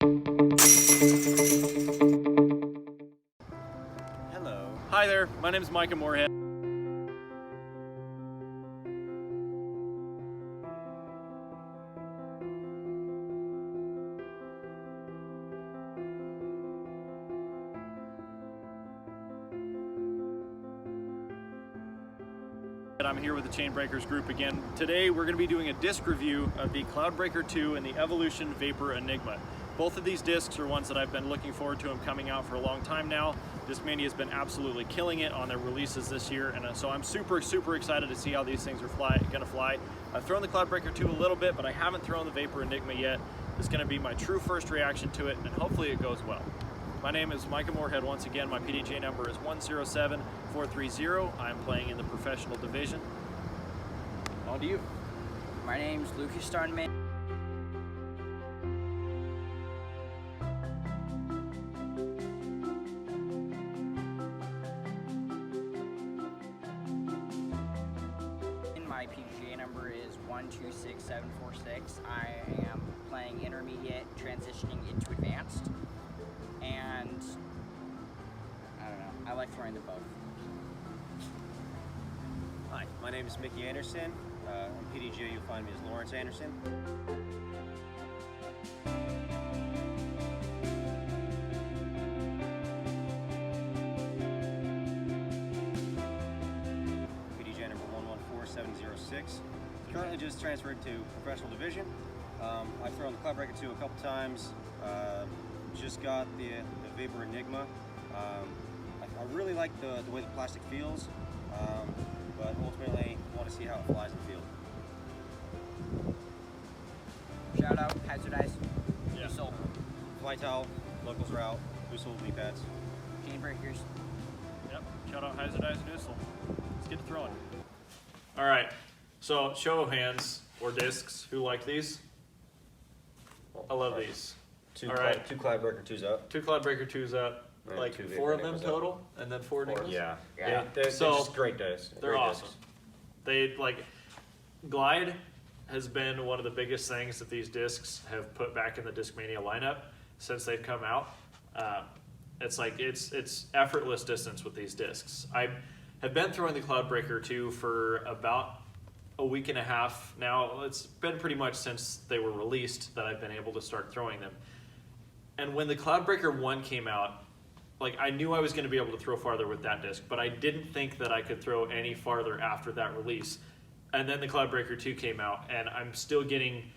Hello. Hi there, my name is Micha Morehead. I'm here with the Chainbreakers group again. Today we're going to be doing a disc review of the Cloudbreaker 2 and the Evolution Vapor Enigma. Both of these discs are ones that I've been looking forward to them coming out for a long time now. Discmania has been absolutely killing it on their releases this year, and so I'm super excited to see how these things are going to fly. I've thrown the Cloudbreaker 2 a little bit, but I haven't thrown the Vapor Enigma yet. It's going to be my true first reaction to it, and hopefully it goes well. My name is Micha Morehead once again. My PDJ number is 107430. I'm playing in the professional division. On to you. My name's Lucas Stoneman. My PDJ number is 126746. I am playing intermediate, transitioning into advanced. And I don't know, I like throwing them both. Hi, my name is Micha Anderson. On PDJ you'll find me as Laurence Anderson. PDJ number 114706. Currently just transferred to professional division. I've thrown the Cloudbreaker 2 a couple times. Just got the Vapor Enigma. I really like the way the plastic feels, but ultimately want to see how it flies in the field. Shout out, Hazardize, Yeah. USUL, Fly towel, locals route, USUL knee pads. Chainbreakers. Yep, shout out Hazardize and USUL. Let's get to throwing. All right, so show of hands or discs, who like these? I love these. Two Cloudbreaker 2s up. Two Cloudbreaker 2s up, And like two 4 of Vapor them Enigmas up. total, and then 4 Enigmas? Yeah. Yeah. They're So, just great discs. They're Great awesome. discs. They, like, Glide has been one of the biggest things that these discs have put back in the Discmania lineup since they've come out. It's like, it's effortless distance with these discs. I have been throwing the Cloudbreaker 2 for about a week and a half now. It's been pretty much since they were released that I've been able to start throwing them. And when the Cloudbreaker 1 came out, like, I knew I was going to be able to throw farther with that disc, but I didn't think that I could throw any farther after that release. And then the Cloudbreaker 2 came out, and I'm still getting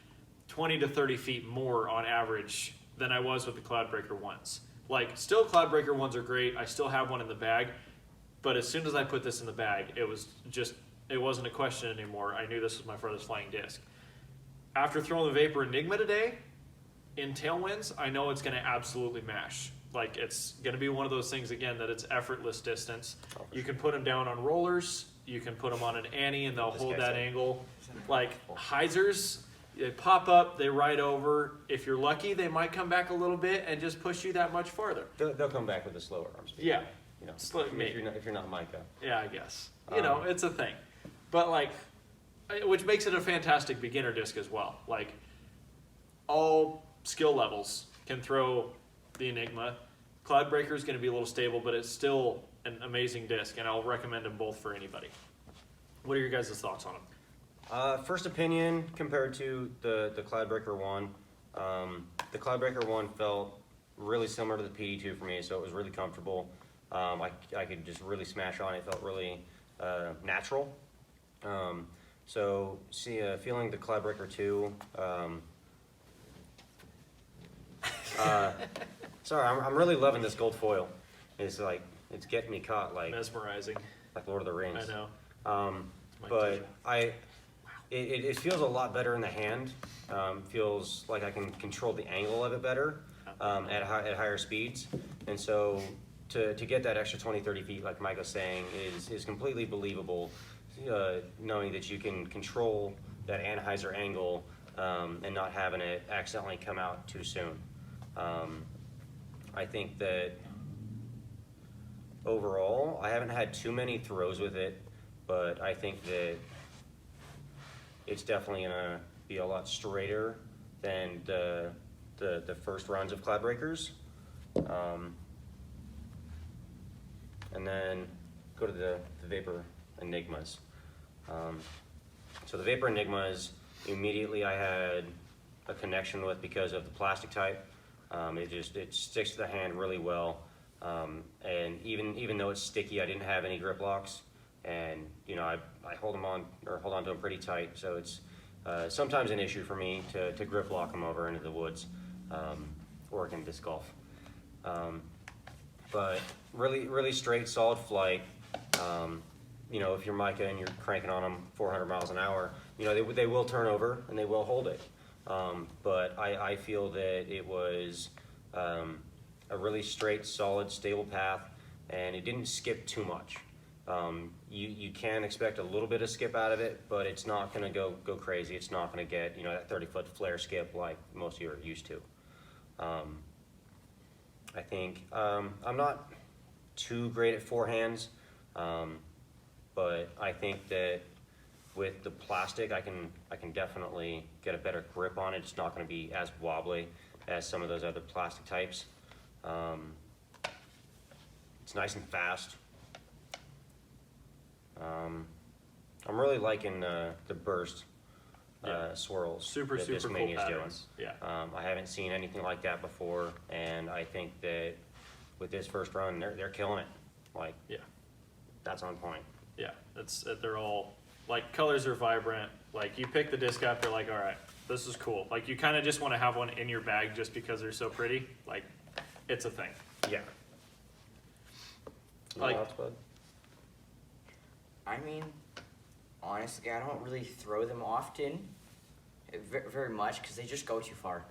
20 to 30 feet more on average than I was with the Cloudbreaker 1s. Like, still Cloudbreaker 1s are great. I still have one in the bag, but as soon as I put this in the bag, it wasn't a question anymore. I knew this was my farthest flying disc. After throwing the Vapor Enigma today, in tailwinds, I know it's going to absolutely mash. Like, it's going to be one of those things, again, that it's effortless distance. You can put them down on rollers. You can put them on an Annie, and they'll hold that angle. Like, hyzers, they pop up, they ride over. If you're lucky, they might come back a little bit and just push you that much farther. They'll come back with a slower arm speed. Yeah. You know, Maybe. if you're not Micha. Yeah, I guess. You know, it's a thing. But, like, which makes it a fantastic beginner disc as well. Like, all skill levels can throw the Enigma. Cloudbreaker is going to be a little stable, but it's still an amazing disc, and I'll recommend them both for anybody. What are your guys' thoughts on them? First opinion, compared to the Cloudbreaker 1, the Cloudbreaker 1 felt really similar to the PD2 for me, so it was really comfortable. I could just really smash on it. It felt really natural. So feeling the Cloudbreaker 2, sorry, I'm really loving this gold foil. It's like, it's getting me caught like Mesmerizing. like Lord of the Rings. I know. But it feels a lot better in the hand. Feels like I can control the angle of it better at higher speeds. And so to get that extra 20, 30 feet, like Mike was saying, is completely believable, knowing that you can control that anhyzer angle and not having it accidentally come out too soon. I think that overall, I haven't had too many throws with it, but I think that it's definitely gonna be a lot straighter than the the first runs of Cloudbreakers. And then go to the Vapor Enigmas. So the Vapor Enigmas, immediately I had a connection with because of the plastic type. It sticks to the hand really well. And even though it's sticky, I didn't have any grip locks. And you know, I hold on to them pretty tight. So it's sometimes an issue for me to grip lock them over into the woods, working disc golf. But really straight, solid flight. You know, if you're Micha and you're cranking on them 400 miles an hour, you know, they will turn over and they will hold it. But I feel that it was a really straight, solid, stable path, and it didn't skip too much. You can expect a little bit of skip out of it, but it's not going to go crazy. It's not going to get, you know, that 30-foot flare skip like most of you are used to. I think I'm not too great at forehands, but I think that with the plastic, I can definitely get a better grip on it. It's not going to be as wobbly as some of those other plastic types. It's nice and fast. I'm really liking the burst swirls. Super that cool Discmania is patterns. doing. Yeah. I haven't seen anything like that before, and I think that with this first run, they're killing it. Like, Yeah. that's on point. Yeah. They're all like, colors are vibrant. Like, you pick the disc up, you're like, all right, this is cool. Like, you kind of just want to have one in your bag just because they're so pretty. Like, it's a thing. Yeah. Like- Anything else, bud? I mean, honestly, I don't really throw them often, very much, because they just go too far.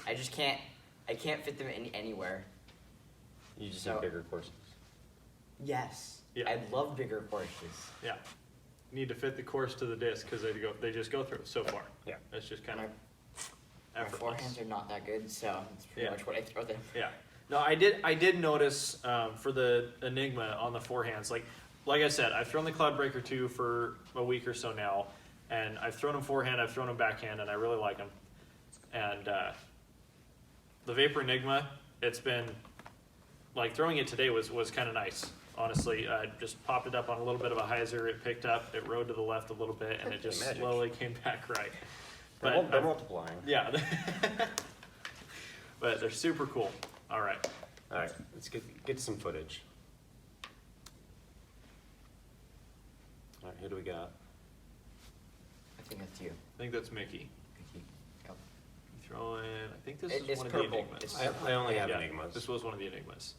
I can't fit them anywhere. You just So- need bigger courses. Yes. Yeah. I love bigger courses. Yeah. Need to fit the course to the disc because they just go through so far. Yeah. It's just kind My, of my effortless. forehands are not that good, so that's pretty Yeah. much what I throw them. Yeah. No, I did notice for the Enigma on the forehands, like I said, I've thrown the Cloudbreaker 2 for a week or so now, and I've thrown them forehand, I've thrown them backhand, and I really like them. And the Vapor Enigma, it's been, like, throwing it today was kind of nice, honestly. I just popped it up on a little bit of a hyzer, it picked up, it rode to the left a little bit, and it just Magic. slowly came back right. They're multiplying. Yeah. But they're super cool. All right. All right, let's get some footage. All right, who do we got? I think that's you. I think that's Mickey. Yep. Throw in, I think this It's is one of purple. the Enigmas. It's- I only have Yeah, Enigmas. this was one of the Enigmas.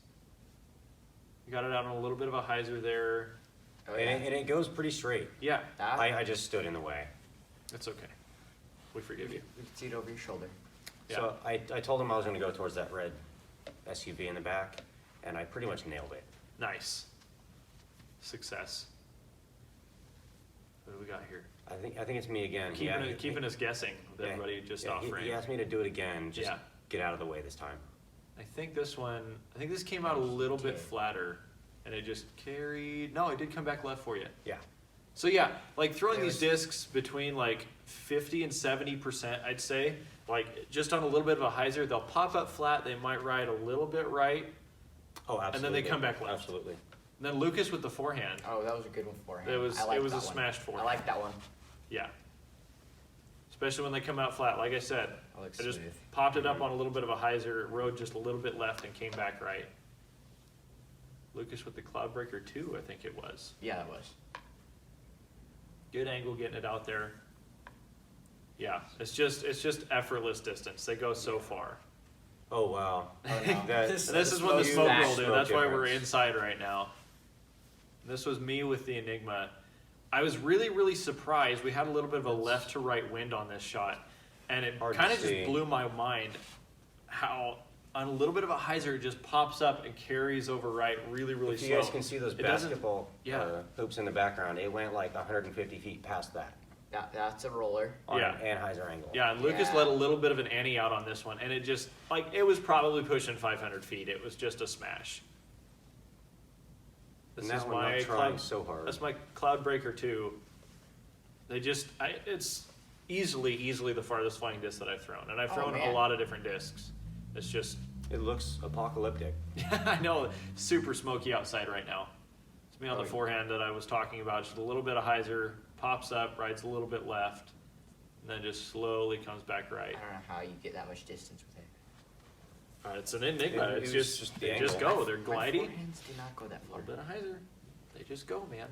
You got it out on a little bit of a hyzer there. Oh, yeah. And it goes pretty straight. Yeah, That? I just stood in the way. it's okay. We forgive you. You can see it over your shoulder. So I told him I was going to go towards that red SUV in the back, and I pretty much nailed it. Nice. Success. What do we got here? I think it's me again. Keeping us guessing with yeah, everybody just yeah, off he frame. asked me to do it again. Just Yeah. get out of the way this time. I think this came out a little bit flatter, and it just carried. No, it did come back left for you. Yeah. So yeah, like throwing It these was- discs between like 50 and 70%, I'd say, like just on a little bit of a hyzer, they'll pop up flat, they might ride a little bit right, Oh, absolutely. and then they come back left. Absolutely. And then Lucas with the forehand, Oh, that was a good one forehand. It was- I like it was that a one. smashed I forehand. like that one. yeah. Especially when they come out flat, like I said, I like I just smooth. popped it up on a little bit of a hyzer, it rode just a little bit left and came back right. Lucas with the Cloudbreaker 2, I think it was. Yeah, that was. Good angle getting it out there. Yeah, it's just effortless distance. They go so far. Oh, wow. Oh, no. This is when the Huge smoke rolled in. smoke That's why we're difference. inside right now. This was me with the Enigma. I was really surprised. We had a little bit of a left to right wind on this shot, and it Hard to kind of just see. blew my mind how on a little bit of a hyzer it just pops up and carries over right really If slow. you guys can see those It doesn't- basketball yeah. hoops in the background, it went like 150 feet past that That's a roller. on Yeah. an anhyzer angle. Yeah, and Lucas Yeah. let a little bit of an ante out on this one, and it just, like, it was probably pushing 500 feet. It was just a smash. This And that is one, my I'm trying so hard. That's my Cloudbreaker 2. It's easily the farthest flying disc that I've thrown, and I've Oh, thrown a man. lot of different discs. It's just, It looks apocalyptic. I know, super smoky outside right now. It's me on the Oh. forehand that I was talking about, just a little bit of hyzer, pops up, rides a little bit left, and then just slowly comes back right. I don't know how you get that much distance with it. It's an enigma. It It's was just, just the they just angle. go. They're My gliding. forehands do not go that A far. little bit of hyzer. They just go, man.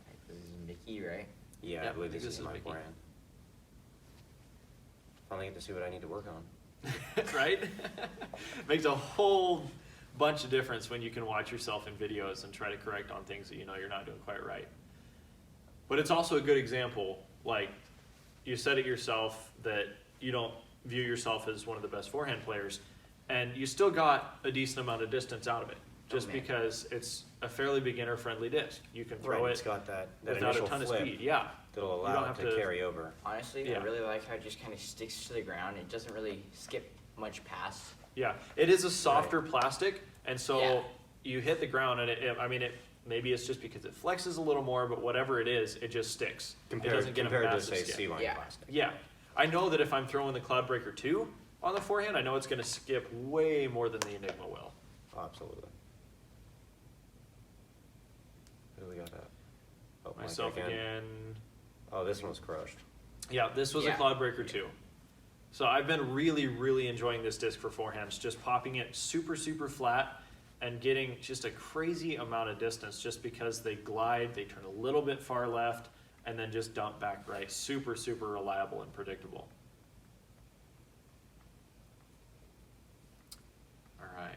Right, this is Mickey, right? Yeah, I Yep, believe I think this is my Mickey. forehand. Finally get to see what I need to work on. Right? Makes a whole bunch of difference when you can watch yourself in videos and try to correct on things that you know you're not doing quite right. But it's also a good example, like you said it yourself, that you don't view yourself as one of the best forehand players, and you still got a decent amount of distance out of it, just man. because it's a fairly beginner-friendly disc. You can throw It's it got that without a initial ton of flip speed. Yeah. that'll You don't allow it have to to- carry over. Honestly, Yeah. I really like how it just kind of sticks to the ground. It doesn't really skip much past. Yeah, it is a softer plastic, and so Yeah. you hit the ground, and it maybe it's just because it flexes a little more, but whatever it is, it just sticks. It Compared, doesn't get compared a to, massive say, skip. C-line Yeah. plastic. Yeah, I know that if I'm throwing the Cloudbreaker 2 on the forehand, I know it's going to skip way more than the Enigma will. Absolutely. Who do we got that? Oh, Myself Mike again. Oh, this one was crushed. Yeah, this was Yeah. a Cloudbreaker 2. So I've been really, really enjoying this disc for forehands, just popping it super, super flat and getting just a crazy amount of distance just because they glide, they turn a little bit far left, and then just dump back right. Super, super reliable and predictable. All right.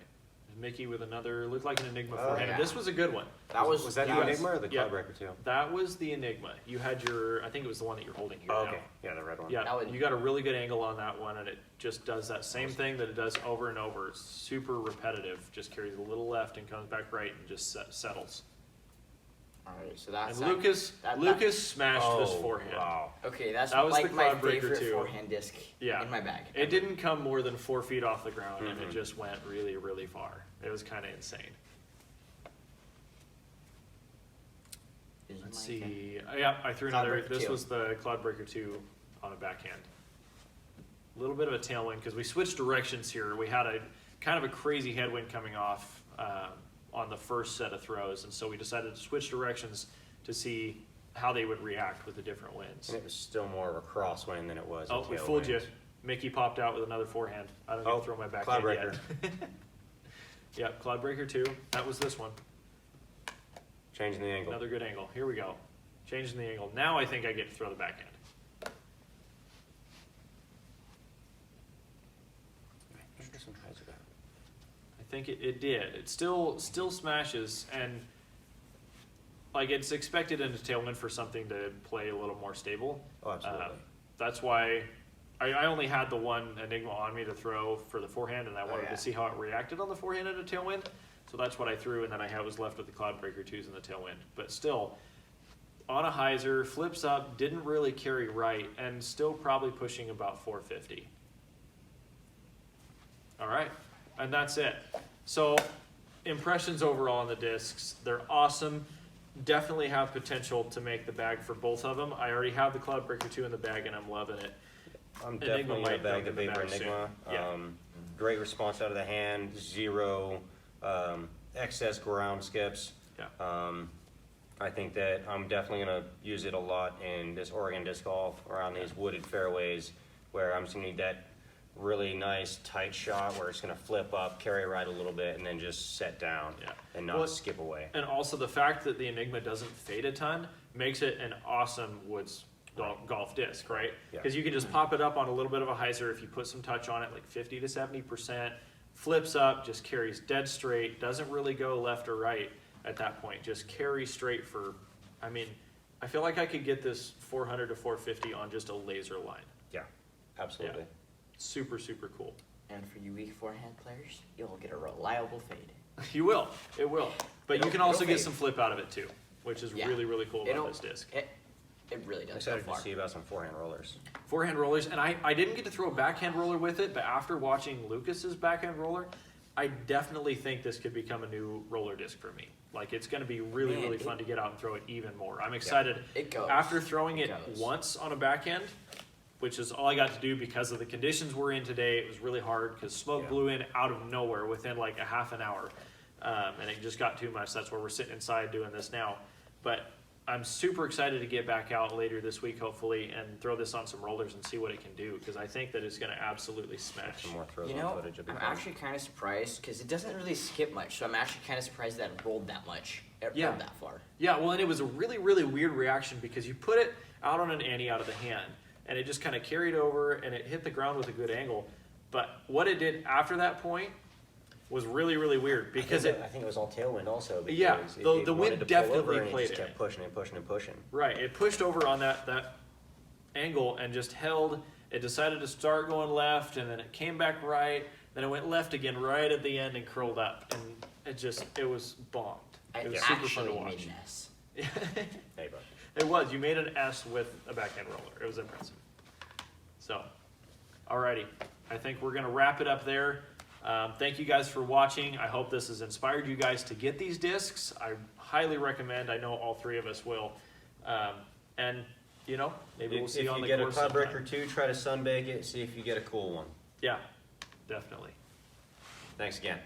Mickey with another, looked like an Enigma Oh, forehand. yeah. This was a good one. Was that the yes. Enigma or the Yeah. Cloudbreaker too? That was the Enigma. You had your, I think it was the one that you're holding here Oh, now. okay. Yeah, the red one. Yeah, That would- you got a really good angle on that one, and it just does that same thing that it does over and over. It's super repetitive. Just carries a little left and comes back right and just settles. All right, so that's And Lucas smashed this forehand. Wow. Okay, that's That was like the my Cloudbreaker favorite too. forehand disc Yeah. in my bag. It didn't come more than 4 feet off the ground, and it Mhm. just went really, really far. It was kind of insane. Is Let's my- see. Yeah, I threw another. Cloudbreaker This 2. was the Cloudbreaker 2 on a backhand. A little bit of a tailwind because we switched directions here. We had a kind of a crazy headwind coming off on the first set of throws, and so we decided to switch directions to see how they would react with the different winds. And it was still more of a crosswind than it was a Oh, we fooled you. tailwind. Mickey popped out with another forehand. I don't get Oh, to throw my backhand Cloudbreaker. yet. Yep, Cloudbreaker 2. That was this one. Changing the angle. Another good angle. Here we go. Changing the angle. Now I think I get to throw the backhand. This one tries it out. I think it did. It still smashes, and like it's expected in a tailwind for something to play a little more stable. Oh, absolutely. That's why I only had the one Enigma on me to throw for the forehand, and I wanted yeah. to see how it reacted on the forehand in a tailwind. So that's what I threw, and then I was left with the Cloudbreaker 2s in the tailwind. But still, on a hyzer, flips up, didn't really carry right, and still probably pushing about 450. All right, and that's it. So, impressions overall on the discs, they're awesome. Definitely have potential to make the bag for both of them. I already have the Cloudbreaker 2 in the bag, and I'm loving it. I'm Enigma definitely gonna might bag go the in the Vapor bag soon. Enigma. Yeah. Great response out of the hand, zero excess ground skips. Yeah. I think that I'm definitely gonna use it a lot in this Oregon disc golf around these wooded fairways where I'm just gonna need that really nice tight shot where it's gonna flip up, carry right a little bit, and then just set down Yeah. and not Well, skip away. And also the fact that the Enigma doesn't fade a ton makes it an awesome woods golf disc, right? Yeah. Because you can just pop it up on a little bit of a hyzer if you put some touch on it, like 50 to 70%, flips up, just carries dead straight, doesn't really go left or right at that point, just carries straight for, I mean, I feel like I could get this 400 to 450 on just a laser line. Yeah, absolutely. Super, super cool. And for you weak forehand players, you'll get a reliable fade. You will, it will. But you It'll- can also it'll get fade. some flip out of it too, which is Yeah. really, really cool about It'll- this disc. It really I'm does go excited far. to see about some forehand rollers. Forehand rollers, and I didn't get to throw a backhand roller with it, but after watching Lucas's backhand roller, I definitely think this could become a new roller disc for me. Like, it's going to be really, Man, really it- fun to get out and throw it even more. I'm excited. It goes. After throwing it It goes. once on a backhand, which is all I got to do because of the conditions we're in today. It was really hard because smoke Yeah. blew in out of nowhere within like a half an hour. And it just got too much. That's why we're sitting inside doing this now. But I'm super excited to get back out later this week, hopefully, and throw this on some rollers and see what it can do, because I think that it's going to absolutely smash. Some more throws You on know, footage. Would be I'm fun. actually kind of surprised because it doesn't really skip much. So I'm actually kind of surprised that it rolled that much. It Yeah. rolled that far. Yeah, well, and it was a really, really weird reaction because you put it out on an ante out of the hand, and it just kind of carried over, and it hit the ground with a good angle. But what it did after that point was really, really weird because I think it was all tailwind also. Because Yeah, it the wanted wind to pull definitely over and it played just in kept it. pushing and pushing and pushing. Right, it pushed over on that angle and just held. It decided to start going left, and then it came back right. Then it went left again right at the end and curled up, and it was bombed. I It was super fun actually to made watch. an S. Hey, bud. It was. You made an S with a backhand roller. It was impressive. So, alrighty. I think we're gonna wrap it up there. Thank you guys for watching. I hope this has inspired you guys to get these discs. I highly recommend. I know all three of us will. And you know, maybe we'll see you on the If you get a course Cloud sometime. Breaker 2, try to sunbake it. See if you get a cool one. Yeah, definitely. Thanks again.